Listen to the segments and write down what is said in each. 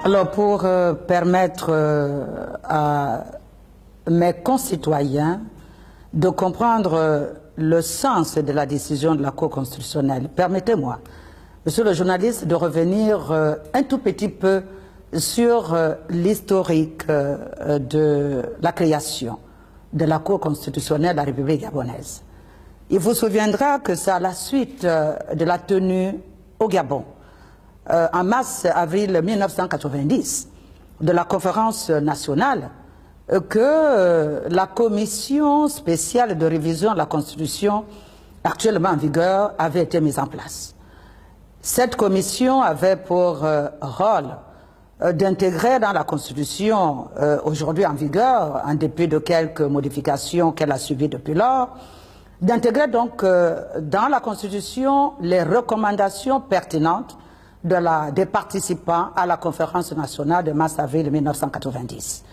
Alors, pour permettre à mes concitoyens de comprendre le sens de la décision de la Cour constitutionnelle, permettez-moi, monsieur le journaliste, de revenir un tout petit peu sur l'historique de la création de la Cour constitutionnelle de la République gabonaise. Il vous souviendra que c'est à la suite de la tenue au Gabon, en mars-avril 1990, de la conférence nationale, que la commission spéciale de révision de la Constitution actuellement en vigueur avait été mise en place. Cette commission avait pour rôle d'intégrer dans la Constitution aujourd'hui en vigueur, en dépit de quelques modifications qu'elle a subies depuis lors, d'intégrer donc dans la Constitution les recommandations pertinentes des participants à la conférence nationale de mars-avril 1990.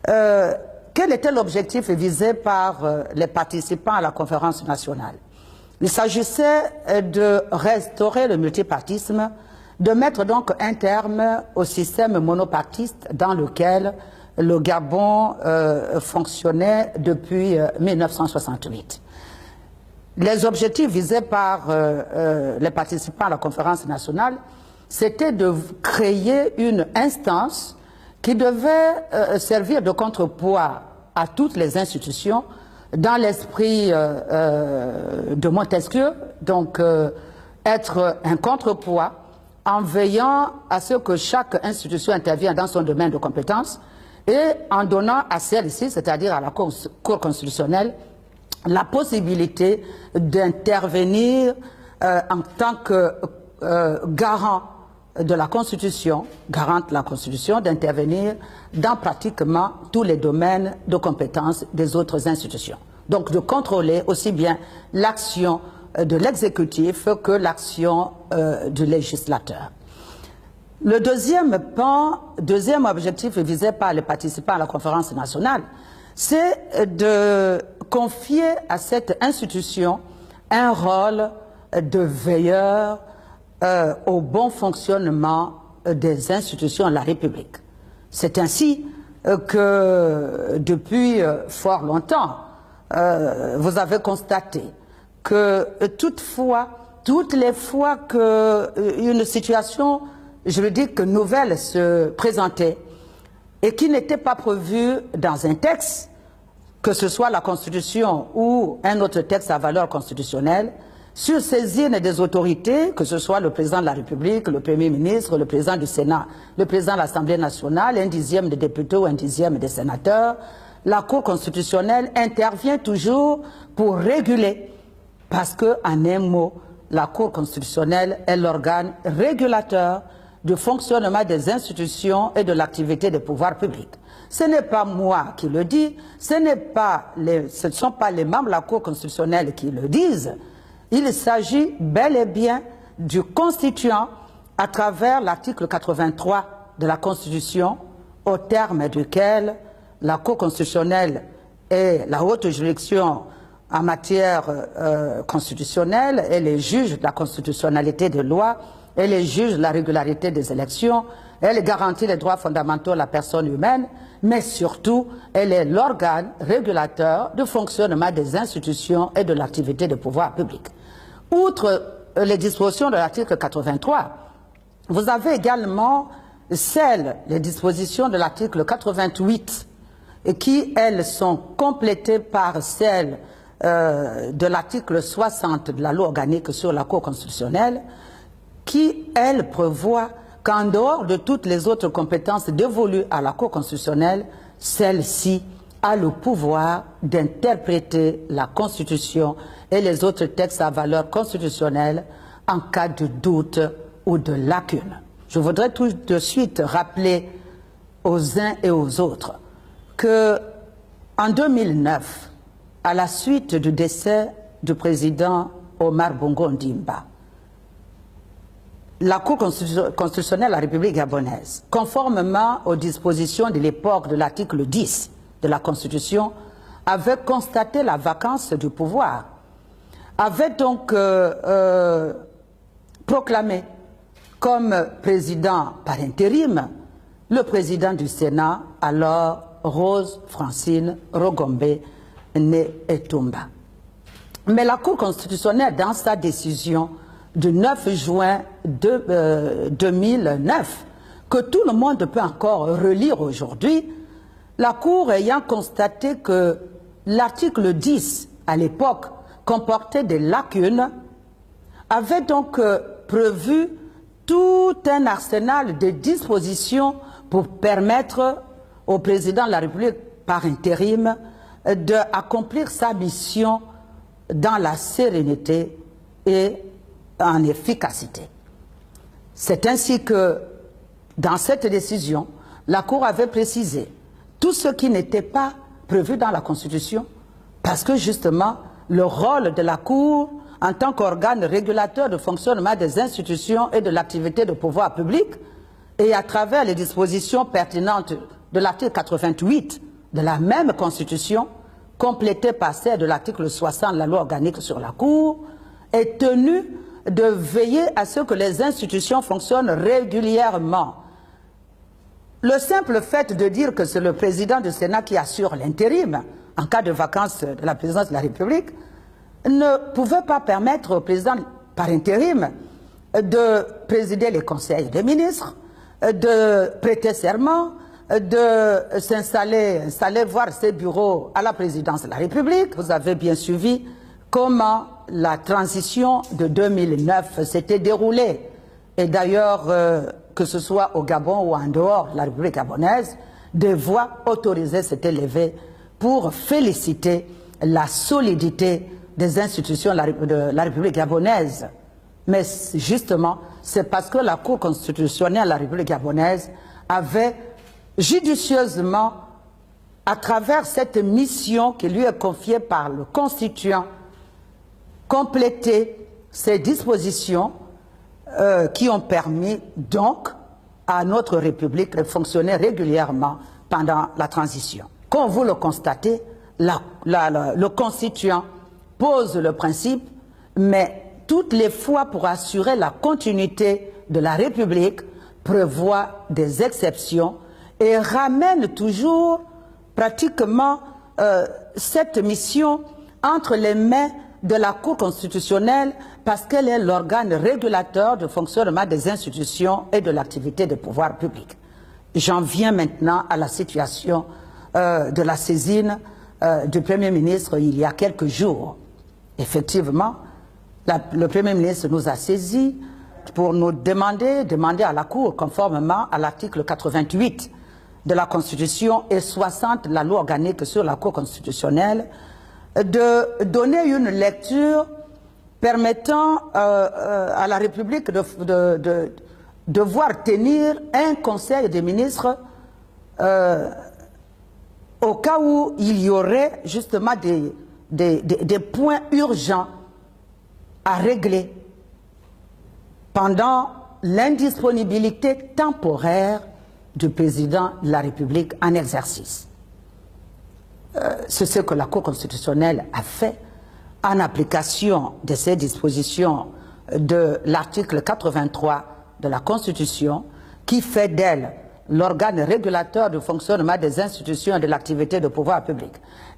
Quel était l'objectif visé par les participants à la conférence nationale? Il s'agissait de restaurer le multipartisme, de mettre donc un terme au système monopartiste dans lequel le Gabon fonctionnait depuis 1968. Les objectifs visés par les participants à la conférence nationale, c'était de créer une instance qui devait servir de contrepoids à toutes les institutions dans l'esprit de Montesquieu, donc être un contrepoids en veillant à ce que chaque institution intervienne dans son domaine de compétences et en donnant à celle-ci, c'est-à-dire à la Cour constitutionnelle, la possibilité d'intervenir en tant que garant de la Constitution, garante de la Constitution, d'intervenir dans pratiquement tous les domaines de compétences des autres institutions. Donc de contrôler aussi bien l'action de l'exécutif que l'action du législateur. Le deuxième objectif visé par les participants à la conférence nationale, c'est de confier à cette institution un rôle de veilleur au bon fonctionnement des institutions de la République. C'est ainsi que depuis fort longtemps, vous avez constaté que toutes les fois qu'une situation juridique nouvelle se présentait et qui n'était pas prévue dans un texte, que ce soit la Constitution ou un autre texte à valeur constitutionnelle, sur saisine des autorités, que ce soit le président de la République, le Premier ministre, le président du Sénat, le président de l'Assemblée nationale, un dixième des députés ou un dixième des sénateurs, la Cour constitutionnelle intervient toujours pour réguler, parce que, en un mot, la Cour constitutionnelle est l'organe régulateur du fonctionnement des institutions et de l'activité des pouvoirs publics. Ce n'est pas moi qui le dis, ce ne sont pas les membres de la Cour constitutionnelle qui le disent. Il s'agit bel et bien du constituant à travers l'article 83 de la Constitution, au terme duquel la Cour constitutionnelle est la haute juridiction en matière constitutionnelle, elle est juge de la constitutionnalité des lois, elle est juge de la régularité des élections, elle garantit les droits fondamentaux de la personne humaine, mais surtout, elle est l'organe régulateur du fonctionnement des institutions et de l'activité des pouvoirs publics. Outre les dispositions de l'article 83, vous avez également les dispositions de l'article 88, qui, elles, sont complétées par celles de l'article 60 de la loi organique sur la Cour constitutionnelle, qui, elle, prévoit qu'en dehors de toutes les autres compétences dévolues à la Cour constitutionnelle, celle-ci a le pouvoir d'interpréter la Constitution et les autres textes à valeur constitutionnelle en cas de doute ou de lacune. Je voudrais tout de suite rappeler aux uns et aux autres que en 2009, à la suite du décès du président Omar Bongo Ondimba, la Cour constitutionnelle de la République gabonaise, conformément aux dispositions de l'époque de l'article 10 de la Constitution, avait constaté la vacance du pouvoir, avait donc proclamé comme président par intérim le président du Sénat, alors Rose Francine Rogombe Etumba. Mais la Cour constitutionnelle, dans sa décision du 9 juin 2009, que tout le monde peut encore relire aujourd'hui, la Cour ayant constaté que l'article 10, à l'époque, comportait des lacunes, avait donc prévu tout un arsenal de dispositions pour permettre au président de la République, par intérim, d'accomplir sa mission dans la sérénité et en efficacité. C'est ainsi que, dans cette décision, la Cour avait précisé tout ce qui n'était pas prévu dans la Constitution, parce que justement, le rôle de la Cour, en tant qu'organe régulateur de fonctionnement des institutions et de l'activité de pouvoir public, et à travers les dispositions pertinentes de l'article 88 de la même Constitution, complétée par celle de l'article 60 de la loi organique sur la Cour, est tenue de veiller à ce que les institutions fonctionnent régulièrement. Le simple fait de dire que c'est le président du Sénat qui assure l'intérim en cas de vacance de la présidence de la République ne pouvait pas permettre au président par intérim de présider les conseils des ministres, de prêter serment, de s'installer, voir ses bureaux à la présidence de la République. Vous avez bien suivi comment la transition de 2009 s'était déroulée. Et d'ailleurs, que ce soit au Gabon ou en dehors de la République gabonaise, des voix autorisées s'étaient levées pour féliciter la solidité des institutions de la République gabonaise. Mais justement, c'est parce que la Cour constitutionnelle de la République gabonaise avait judicieusement, à travers cette mission qui lui est confiée par le constituant, complété ces dispositions qui ont permis donc à notre République de fonctionner régulièrement pendant la transition. Comme vous le constatez, le constituant pose le principe, mais toutes les fois pour assurer la continuité de la République, prévoit des exceptions et ramène toujours pratiquement cette mission entre les mains de la Cour constitutionnelle parce qu'elle est l'organe régulateur de fonctionnement des institutions et de l'activité des pouvoirs publics. J'en viens maintenant à la situation de la saisine du Premier ministre il y a quelques jours. Effectivement, le Premier ministre nous a saisis pour nous demander à la Cour, conformément à l'article 88 de la Constitution et 60 de la loi organique sur la Cour constitutionnelle, de donner une lecture permettant à la République de devoir tenir un conseil des ministres au cas où il y aurait justement des points urgents à régler pendant l'indisponibilité temporaire du président de la République en exercice. C'est ce que la Cour constitutionnelle a fait en application de ces dispositions de l'article 83 de la Constitution qui fait d'elle l'organe régulateur du fonctionnement des institutions et de l'activité de pouvoir public,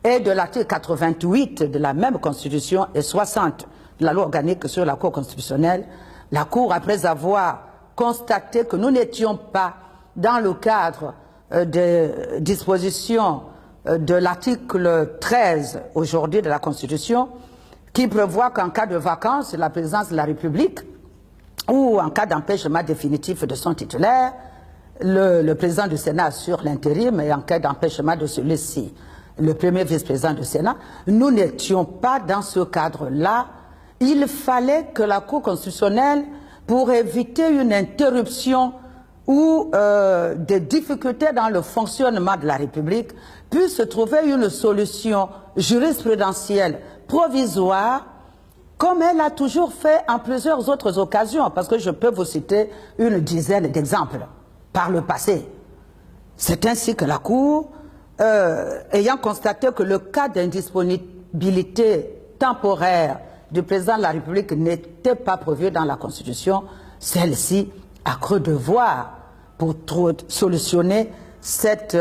et de l'article 88 de la même Constitution et 60 de la loi organique sur la Cour constitutionnelle. La Cour, après avoir constaté que nous n'étions pas dans le cadre des dispositions de l'article 13 aujourd'hui de la Constitution, qui prévoit qu'en cas de vacance de la présidence de la République ou en cas d'empêchement définitif de son titulaire, le président du Sénat assure l'intérim, et en cas d'empêchement de celui-ci, le premier vice-président du Sénat. Nous n'étions pas dans ce cadre-là. Il fallait que la Cour constitutionnelle, pour éviter une interruption ou des difficultés dans le fonctionnement de la République, puisse trouver une solution jurisprudentielle provisoire, comme elle a toujours fait en plusieurs autres occasions, parce que je peux vous citer une dizaine d'exemples par le passé. C'est ainsi que la Cour, ayant constaté que le cas d'indisponibilité temporaire du président de la République n'était pas prévu dans la Constitution, celle-ci a cru devoir pour solutionner cette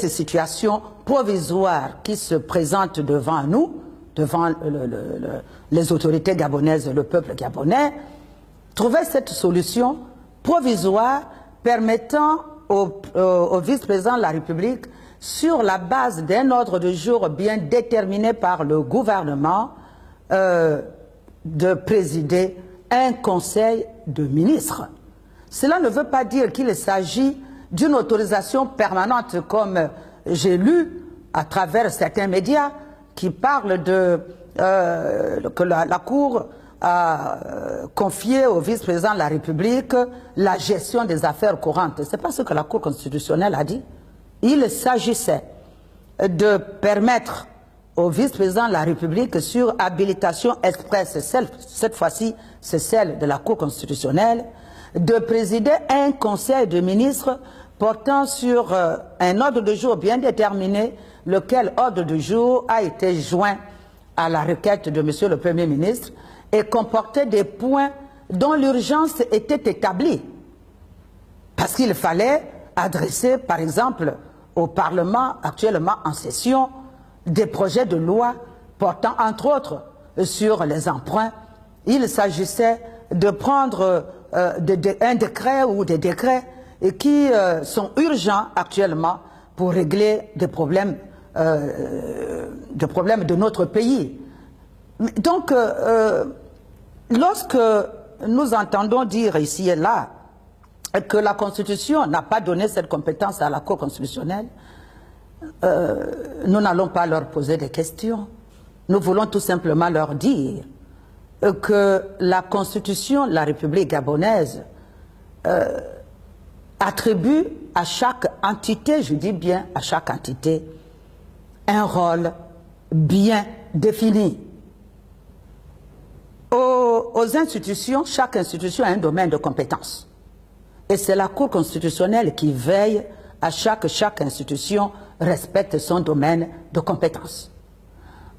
situation provisoire qui se présente devant nous, devant les autorités gabonaises, le peuple gabonais, trouver cette solution provisoire permettant au vice-président de la République, sur la base d'un ordre de jour bien déterminé par le gouvernement, de présider un conseil de ministres. Cela ne veut pas dire qu'il s'agit d'une autorisation permanente, comme j'ai lu à travers certains médias qui parlent que la Cour a confié au vice-président de la République la gestion des affaires courantes. Ce n'est pas ce que la Cour constitutionnelle a dit. Il s'agissait de permettre au vice-président de la République, sur habilitation expresse, cette fois-ci c'est celle de la Cour constitutionnelle, de présider un conseil de ministres portant sur un ordre de jour bien déterminé, lequel ordre de jour a été joint à la requête de M. le Premier ministre et comportait des points dont l'urgence était établie. Parce qu'il fallait adresser, par exemple, au Parlement actuellement en session, des projets de loi portant entre autres sur les emprunts. Il s'agissait de prendre un décret ou des décrets qui sont urgents actuellement pour régler des problèmes de notre pays. Donc, lorsque nous entendons dire ici et là que la Constitution n'a pas donné cette compétence à la Cour constitutionnelle, nous n'allons pas leur poser des questions. Nous voulons tout simplement leur dire que la Constitution de la République gabonaise attribue à chaque entité, je dis bien à chaque entité, un rôle bien défini. Aux institutions, chaque institution a un domaine de compétence. Et c'est la Cour constitutionnelle qui veille à chaque institution respecte son domaine de compétence.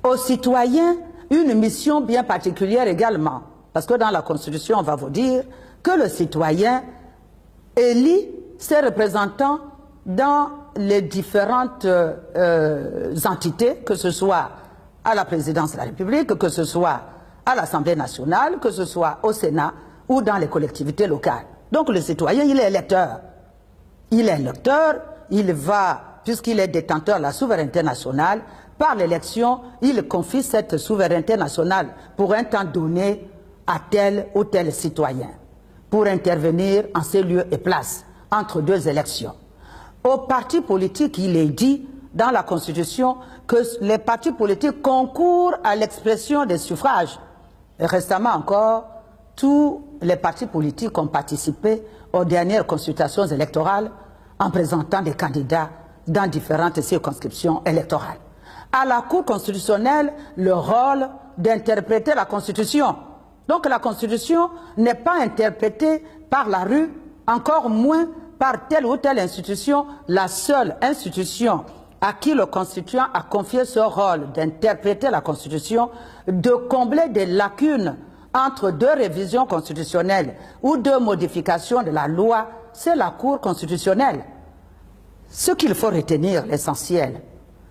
Aux citoyens, une mission bien particulière également. Parce que dans la Constitution, on va vous dire que le citoyen élit ses représentants dans les différentes entités, que ce soit à la présidence de la République, que ce soit à l'Assemblée nationale, que ce soit au Sénat ou dans les collectivités locales. Donc le citoyen, il est électeur. Il est électeur, il va, puisqu'il est détenteur de la souveraineté nationale, par l'élection, il confie cette souveraineté nationale pour un temps donné à tel ou tel citoyen, pour intervenir en ces lieux et places, entre deux élections. Aux partis politiques, il est dit dans la Constitution que les partis politiques concourent à l'expression des suffrages. Et récemment encore, tous les partis politiques ont participé aux dernières consultations électorales en présentant des candidats dans différentes circonscriptions électorales. À la Cour constitutionnelle, le rôle d'interpréter la Constitution. Donc la Constitution n'est pas interprétée par la rue, encore moins par telle ou telle institution. La seule institution à qui le constituant a confié ce rôle d'interpréter la Constitution, de combler des lacunes entre deux révisions constitutionnelles ou deux modifications de la loi, c'est la Cour constitutionnelle. Ce qu'il faut retenir, l'essentiel,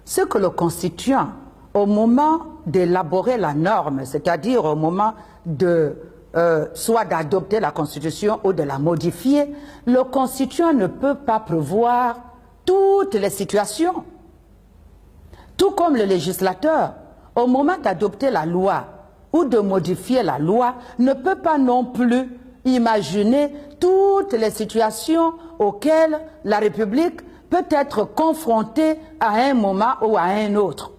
c'est que le constituant, au moment d'élaborer la norme, c'est-à-dire au moment de soit d'adopter la Constitution ou de la modifier, le constituant ne peut pas prévoir toutes les situations. Tout comme le législateur, au moment d'adopter la loi ou de modifier la loi, ne peut pas non plus imaginer toutes les situations auxquelles la République peut être confrontée à un moment ou à un autre.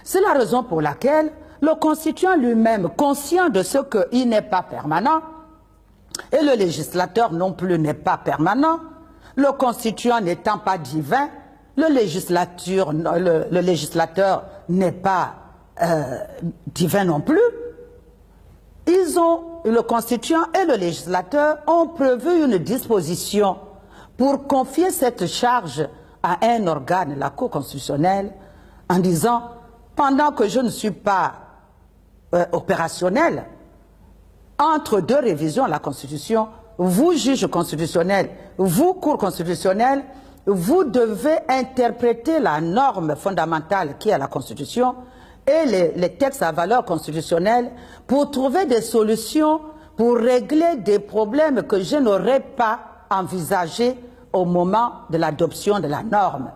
C'est la raison pour laquelle le constituant lui-même, conscient de ce qu'il n'est pas permanent, et le législateur non plus n'est pas permanent, le constituant n'étant pas divin, le législateur n'est pas divin non plus, le constituant et le législateur ont prévu une disposition pour confier cette charge à un organe, la Cour constitutionnelle, en disant, pendant que je ne suis pas opérationnel, entre deux révisions de la Constitution, vous, juges constitutionnels, vous, cours constitutionnels, vous devez interpréter la norme fondamentale qui est la Constitution et les textes à valeur constitutionnelle pour trouver des solutions pour régler des problèmes que je n'aurais pas envisagés au moment de l'adoption de la norme.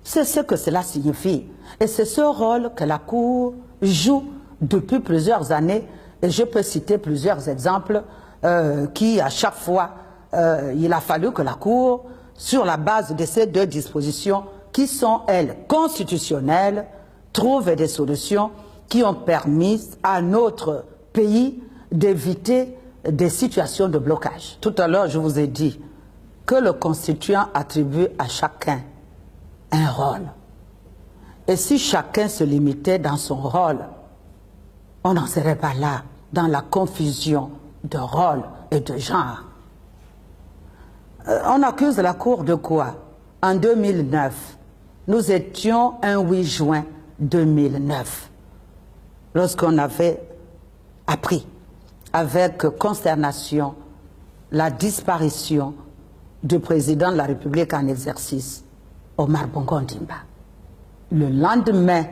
C'est ce que cela signifie. Et c'est ce rôle que la Cour joue depuis plusieurs années. Et je peux citer plusieurs exemples qui, à chaque fois, il a fallu que la Cour, sur la base de ces deux dispositions, qui sont, elles, constitutionnelles, trouve des solutions qui ont permis à notre pays d'éviter des situations de blocage. Tout à l'heure, je vous ai dit que le constituant attribue à chacun un rôle. Et si chacun se limitait dans son rôle, on n'en serait pas là, dans la confusion de rôle et de genre. On accuse la Cour de quoi? En 2009, nous étions un 8 juin 2009, lorsqu'on avait appris avec consternation la disparition du président de la République en exercice, Omar Bongo Ondimba. Le lendemain,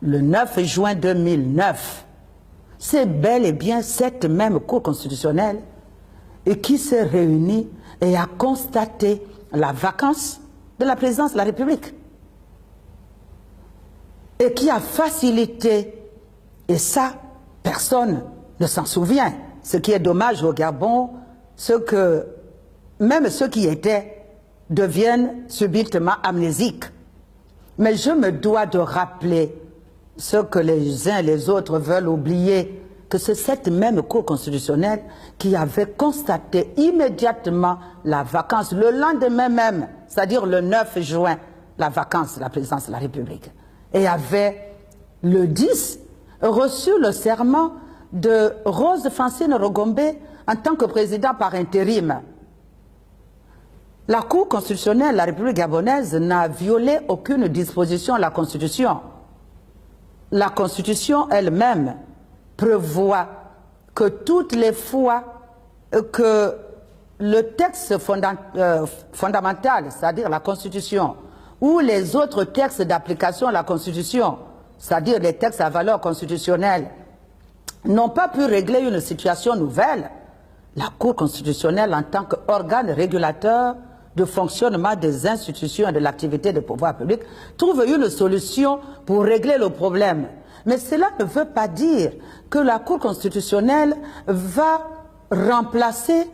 le 9 juin 2009, c'est bel et bien cette même Cour constitutionnelle qui s'est réunie et a constaté la vacance de la présidence de la République. Et qui a facilité, et ça, personne ne s'en souvient. Ce qui est dommage au Gabon, c'est que même ceux qui étaient deviennent subitement amnésiques. Mais je me dois de rappeler ce que les uns et les autres veulent oublier, que c'est cette même Cour constitutionnelle qui avait constaté immédiatement la vacance, le lendemain même, c'est-à-dire le 9 juin, la vacance de la présidence de la République. Et avait, le 10, reçu le serment de Rose Francine Rogombe en tant que président par intérim. La Cour constitutionnelle de la République gabonaise n'a violé aucune disposition de la Constitution. La Constitution elle-même prévoit que toutes les fois que le texte fondamental, c'est-à-dire la Constitution, ou les autres textes d'application de la Constitution, c'est-à-dire les textes à valeur constitutionnelle, n'ont pas pu régler une situation nouvelle, la Cour constitutionnelle, en tant qu'organe régulateur de fonctionnement des institutions et de l'activité des pouvoirs publics, trouve une solution pour régler le problème. Mais cela ne veut pas dire que la Cour constitutionnelle va remplacer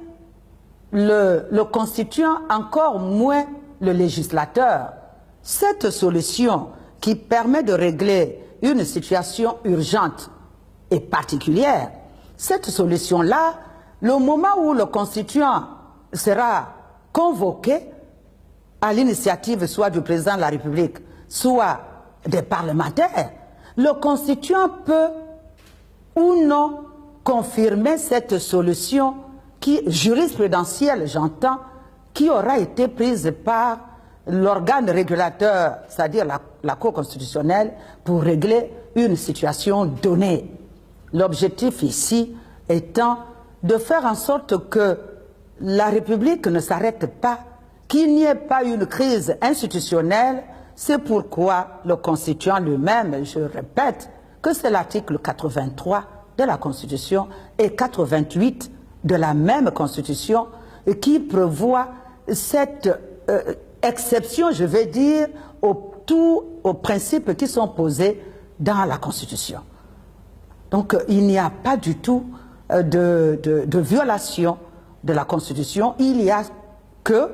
le constituant, encore moins le législateur. Cette solution qui permet de régler une situation urgente et particulière, cette solution-là, le moment où le constituant sera convoqué à l'initiative soit du président de la République, soit des parlementaires, le constituant peut ou non confirmer cette solution qui, jurisprudentielle, j'entends, qui aura été prise par l'organe régulateur, c'est-à-dire la Cour constitutionnelle, pour régler une situation donnée. L'objectif ici étant de faire en sorte que la République ne s'arrête pas, qu'il n'y ait pas une crise institutionnelle. C'est pourquoi le constituant lui-même, je répète, que c'est l'article 83 de la Constitution et 88 de la même Constitution qui prévoit cette exception, je vais dire, aux principes qui sont posés dans la Constitution. Donc il n'y a pas du tout de violation de la Constitution. Il y a que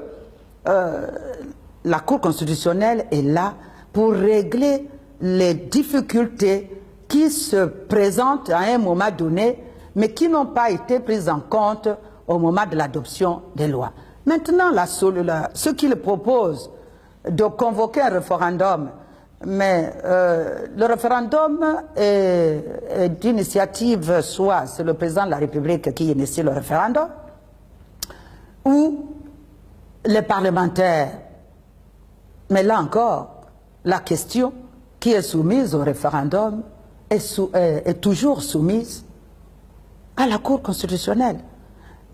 la Cour constitutionnelle est là pour régler les difficultés qui se présentent à un moment donné, mais qui n'ont pas été prises en compte au moment de l'adoption des lois. Maintenant, ce qu'il propose de convoquer un référendum, mais le référendum est d'initiative, soit c'est le président de la République qui initie le référendum, ou les parlementaires. Mais là encore, la question qui est soumise au référendum est toujours soumise à la Cour constitutionnelle.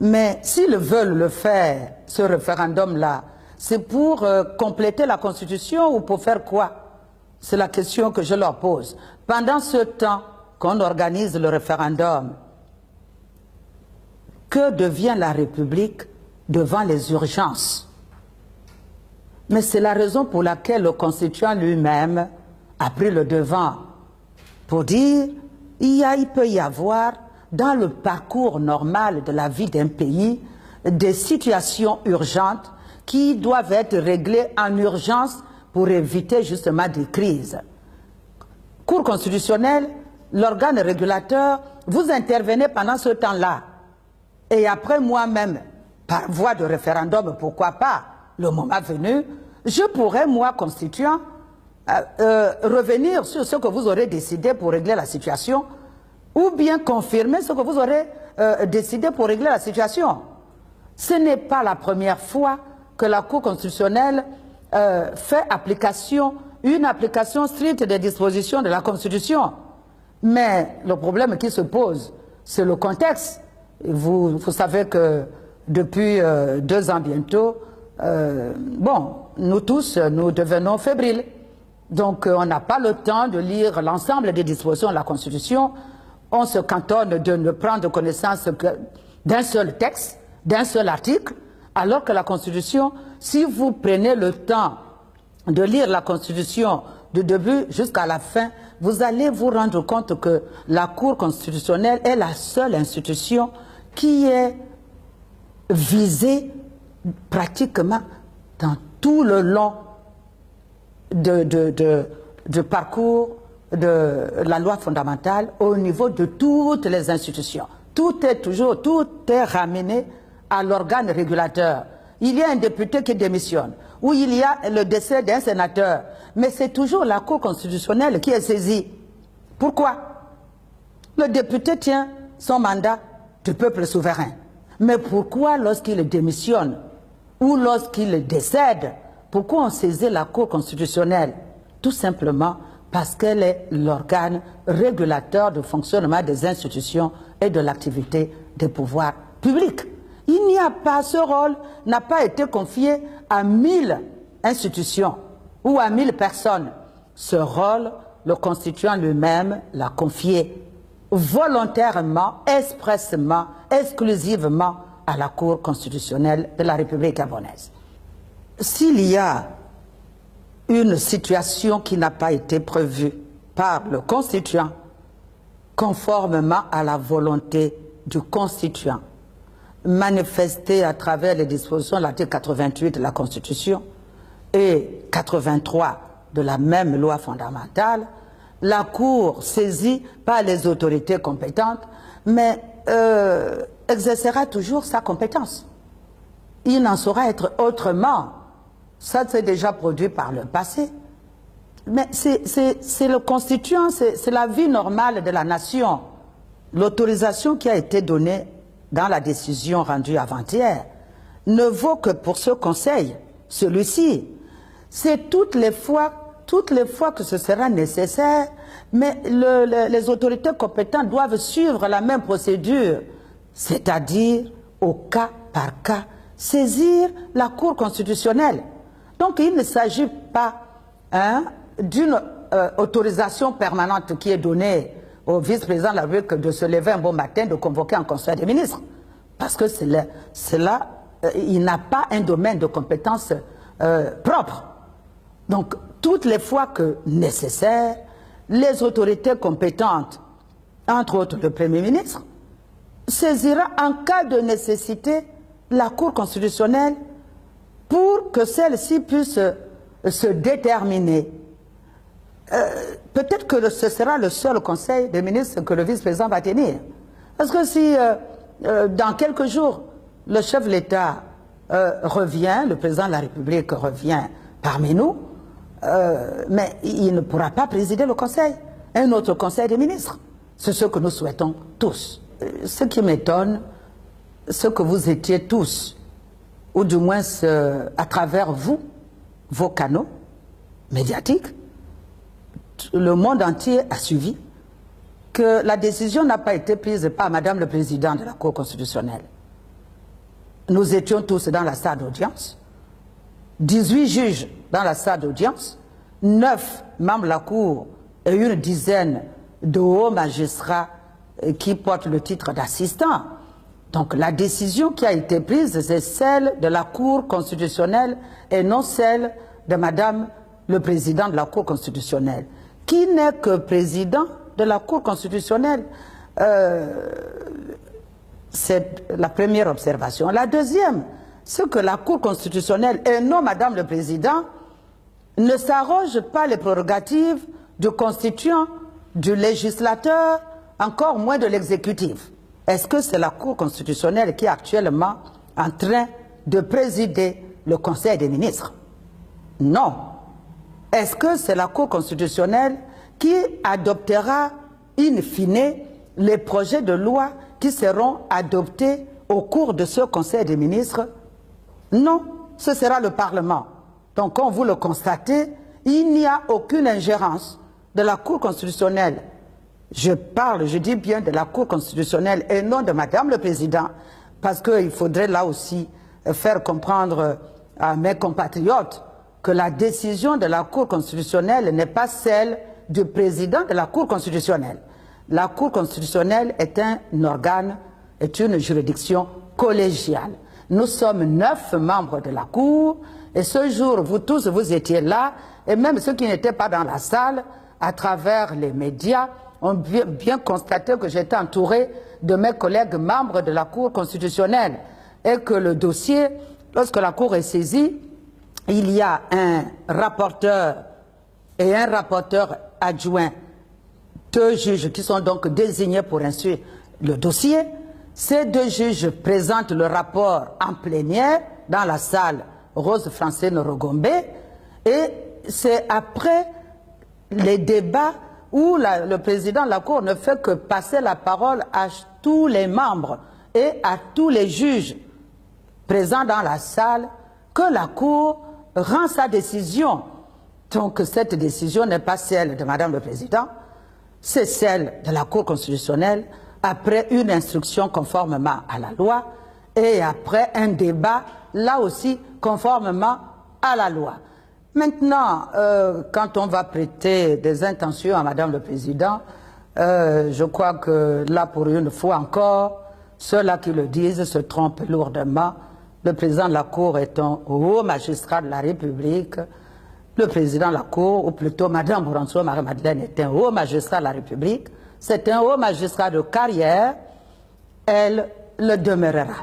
Mais s'ils veulent le faire, ce référendum-là, c'est pour compléter la Constitution ou pour faire quoi? C'est la question que je leur pose. Pendant ce temps qu'on organise le référendum, que devient la République devant les urgences? Mais c'est la raison pour laquelle le constituant lui-même a pris le devant pour dire il peut y avoir dans le parcours normal de la vie d'un pays des situations urgentes qui doivent être réglées en urgence pour éviter justement des crises. Cour constitutionnelle, l'organe régulateur, vous intervenez pendant ce temps-là. Et après moi-même, par voie de référendum, pourquoi pas, le moment venu, je pourrais, moi, constituant, revenir sur ce que vous aurez décidé pour régler la situation, ou bien confirmer ce que vous aurez décidé pour régler la situation. Ce n'est pas la première fois que la Cour constitutionnelle fait une application stricte des dispositions de la Constitution. Mais le problème qui se pose, c'est le contexte. Vous savez que depuis 2 ans bientôt, nous tous, nous devenons fébriles. Donc on n'a pas le temps de lire l'ensemble des dispositions de la Constitution. On se cantonne de ne prendre connaissance que d'un seul texte, d'un seul article, alors que la Constitution, si vous prenez le temps de lire la Constitution du début jusqu'à la fin, vous allez vous rendre compte que la Cour constitutionnelle est la seule institution qui est visée pratiquement dans tout le long du parcours de la loi fondamentale au niveau de toutes les institutions. Tout est ramené à l'organe régulateur. Il y a un député qui démissionne, ou il y a le décès d'un sénateur, mais c'est toujours la Cour constitutionnelle qui est saisie. Pourquoi? Le député tient son mandat du peuple souverain. Mais pourquoi lorsqu'il démissionne ou lorsqu'il décède, pourquoi on saisit la Cour constitutionnelle? Tout simplement parce qu'elle est l'organe régulateur du fonctionnement des institutions et de l'activité des pouvoirs publics. Il n'y a pas, ce rôle n'a pas été confié à 1000 institutions ou à 1000 personnes. Ce rôle, le constituant lui-même l'a confié volontairement, expressément, exclusivement à la Cour constitutionnelle de la République gabonaise. S'il y a une situation qui n'a pas été prévue par le constituant, conformément à la volonté du constituant, manifestée à travers les dispositions de l'article 88 de la Constitution et 83 de la même loi fondamentale, la Cour, saisie par les autorités compétentes, mais exercera toujours sa compétence. Il n'en saura être autrement. Ça s'est déjà produit par le passé. Mais c'est le constituant, c'est la vie normale de la nation. L'autorisation qui a été donnée dans la décision rendue avant-hier ne vaut que pour ce conseil, celui-ci. C'est toutes les fois que ce sera nécessaire, mais les autorités compétentes doivent suivre la même procédure, c'est-à-dire au cas par cas, saisir la Cour constitutionnelle. Donc il ne s'agit pas d'une autorisation permanente qui est donnée au vice-président de la République de se lever un bon matin, de convoquer un conseil des ministres. Parce que il n'a pas un domaine de compétence propre. Donc, toutes les fois que nécessaire, les autorités compétentes, entre autres le Premier ministre, saisira en cas de nécessité la Cour constitutionnelle pour que celle-ci puisse se déterminer. Peut-être que ce sera le seul conseil des ministres que le vice-président va tenir. Parce que si dans quelques jours, le chef de l'État revient, le président de la République revient parmi nous, mais il ne pourra pas présider le conseil, un autre conseil des ministres. C'est ce que nous souhaitons tous. Ce qui m'étonne, c'est que vous étiez tous, ou du moins à travers vous, vos canaux médiatiques, le monde entier a suivi que la décision n'a pas été prise par Madame le Président de la Cour constitutionnelle. nous étions tous dans la salle d'audience, 18 juges dans la salle d'audience, 9 membres de la Cour et une dizaine de hauts magistrats qui portent le titre d'assistants. Donc la décision qui a été prise, c'est celle de la Cour constitutionnelle et non celle de Madame le Président de la Cour constitutionnelle. Qui n'est que président de la Cour constitutionnelle? C'est la première observation. La deuxième, c'est que la Cour constitutionnelle et non Madame le Président ne s'arroge pas les prérogatives du constituant, du législateur, encore moins de l'exécutif. Est-ce que c'est la Cour constitutionnelle qui est actuellement en train de présider le Conseil des ministres? Non. Est-ce que c'est la Cour constitutionnelle qui adoptera in fine les projets de loi qui seront adoptés au cours de ce Conseil des ministres? Non, ce sera le Parlement. Donc, comme vous le constatez, il n'y a aucune ingérence de la Cour constitutionnelle. Je dis bien de la Cour constitutionnelle et non de Madame le Président, parce qu'il faudrait là aussi faire comprendre à mes compatriotes que la décision de la Cour constitutionnelle n'est pas celle du président de la Cour constitutionnelle. La Cour constitutionnelle est un organe, est une juridiction collégiale. Nous sommes 9 membres de la Cour, et ce jour, vous tous, vous étiez là, et même ceux qui n'étaient pas dans la salle, à travers les médias, ont bien constaté que j'étais entouré de mes collègues membres de la Cour constitutionnelle, et que le dossier, lorsque la Cour est saisie, il y a un rapporteur et un rapporteur adjoint, 2 juges qui sont donc désignés pour instruire le dossier. Ces 2 juges présentent le rapport en plénière dans la salle Rose-Francine Rogombe, et c'est après les débats où le président de la Cour ne fait que passer la parole à tous les membres et à tous les juges présents dans la salle que la Cour rend sa décision. Donc cette décision n'est pas celle de Madame le Président, c'est celle de la Cour constitutionnelle après une instruction conformément à la loi et après un débat, là aussi, conformément à la loi. Maintenant, quand on va prêter des intentions à Madame le Président, je crois que là, pour une fois encore, ceux-là qui le disent se trompent lourdement. Le président de la Cour est un haut magistrat de la République. Le président de la Cour, ou plutôt Madame Bourranso Marie-Madeleine, est un haut magistrat de la République. C'est un haut magistrat de carrière. Elle le demeurera.